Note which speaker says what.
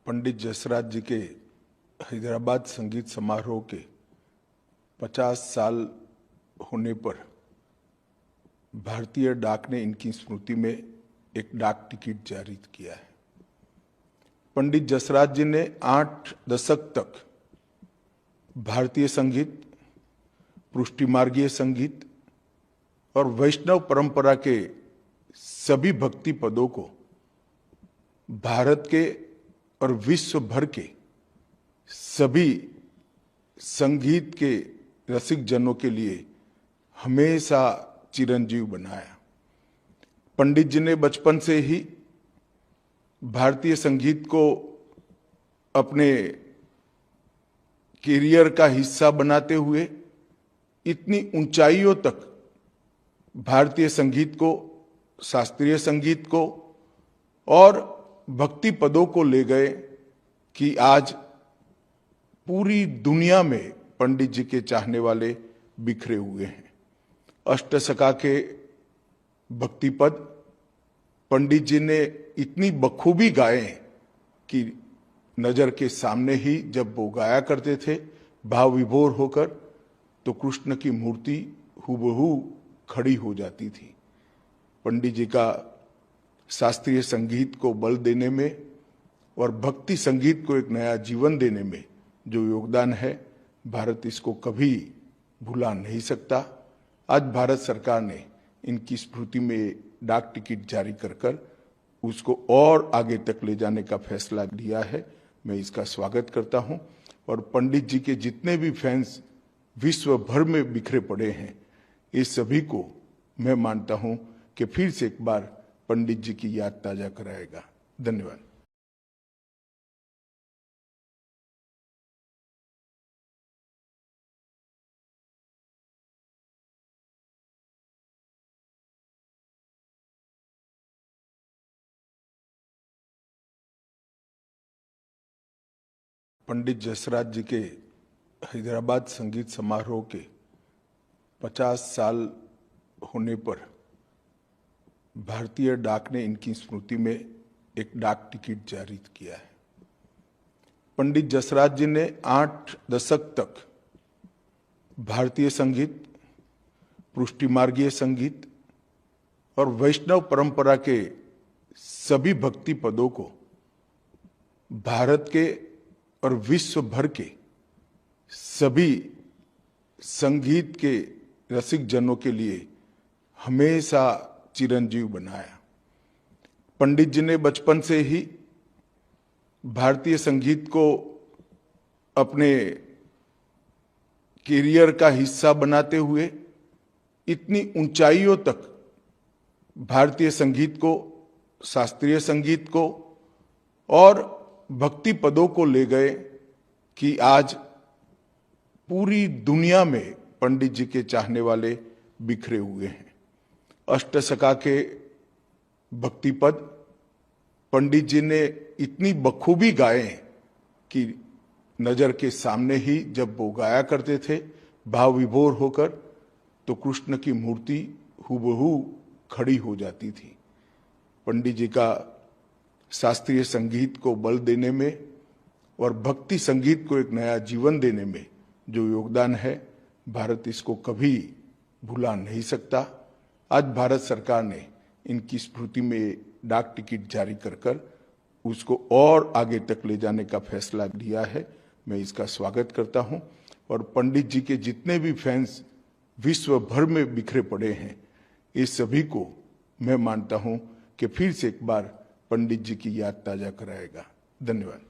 Speaker 1: पंडित जसराज जी के हैदराबाद संगीत समारोह के 50 साल होने पर भारतीय डाक ने इनकी स्मृति में एक डाक टिकट जारी किया है। पंडित जसराज जी ने 8 दशक तक भारतीय संगीत, पुष्टिमार्गीय संगीत और वैष्णव परंपरा के सभी भक्ति पदों को भारत के और विश्व भर के सभी संगीत के रसिक जनों के लिए हमेशा चिरंजीव बनाया। पंडित जी ने बचपन से ही भारतीय संगीत को अपने कैरियर का हिस्सा बनाते हुए इतनी ऊंचाइयों तक भारतीय संगीत को, शास्त्रीय संगीत को और भक्ति पदों को ले गए कि आज पूरी दुनिया में पंडित जी के चाहने वाले बिखरे हुए हैं। अष्टसखा के भक्ति पद पंडित जी ने इतनी बखूबी गाए कि नजर के सामने ही जब वो गाया करते थे भाव विभोर होकर, तो कृष्ण की मूर्ति हूबहू खड़ी हो जाती थी। पंडित जी का शास्त्रीय संगीत को बल देने में और भक्ति संगीत को एक नया जीवन देने में जो योगदान है, भारत इसको कभी भुला नहीं सकता। आज भारत सरकार ने इनकी स्मृति में डाक टिकट जारी कर उसको और आगे तक ले जाने का फैसला लिया है। मैं इसका स्वागत करता हूं और पंडित जी के जितने भी फैंस विश्व भर में बिखरे पड़े हैं, इस सभी को मैं मानता हूं कि फिर से एक बार पंडित जी की याद ताजा कराएगा। धन्यवाद। पंडित जसराज जी के हैदराबाद संगीत समारोह के 50 साल होने पर भारतीय डाक ने इनकी स्मृति में एक डाक टिकट जारी किया है। पंडित जसराज जी ने 8 दशक तक भारतीय संगीत, पुष्टिमार्गीय संगीत और वैष्णव परंपरा के सभी भक्ति पदों को भारत के और विश्व भर के सभी संगीत के रसिक जनों के लिए हमेशा चिरंजीव बनाया। पंडित जी ने बचपन से ही भारतीय संगीत को अपने कैरियर का हिस्सा बनाते हुए इतनी ऊंचाइयों तक भारतीय संगीत को, शास्त्रीय संगीत को और भक्ति पदों को ले गए कि आज पूरी दुनिया में पंडित जी के चाहने वाले बिखरे हुए हैं। अष्टसखा के भक्ति पद पंडित जी ने इतनी बखूबी गाए कि नजर के सामने ही जब वो गाया करते थे भाव विभोर होकर, तो कृष्ण की मूर्ति हूबहू खड़ी हो जाती थी। पंडित जी का शास्त्रीय संगीत को बल देने में और भक्ति संगीत को एक नया जीवन देने में जो योगदान है, भारत इसको कभी भुला नहीं सकता। आज भारत सरकार ने इनकी स्मृति में डाक टिकट जारी कर उसको और आगे तक ले जाने का फैसला लिया है। मैं इसका स्वागत करता हूं और पंडित जी के जितने भी फैंस विश्व भर में बिखरे पड़े हैं, इस सभी को मैं मानता हूं कि फिर से एक बार पंडित जी की याद ताजा कराएगा। धन्यवाद।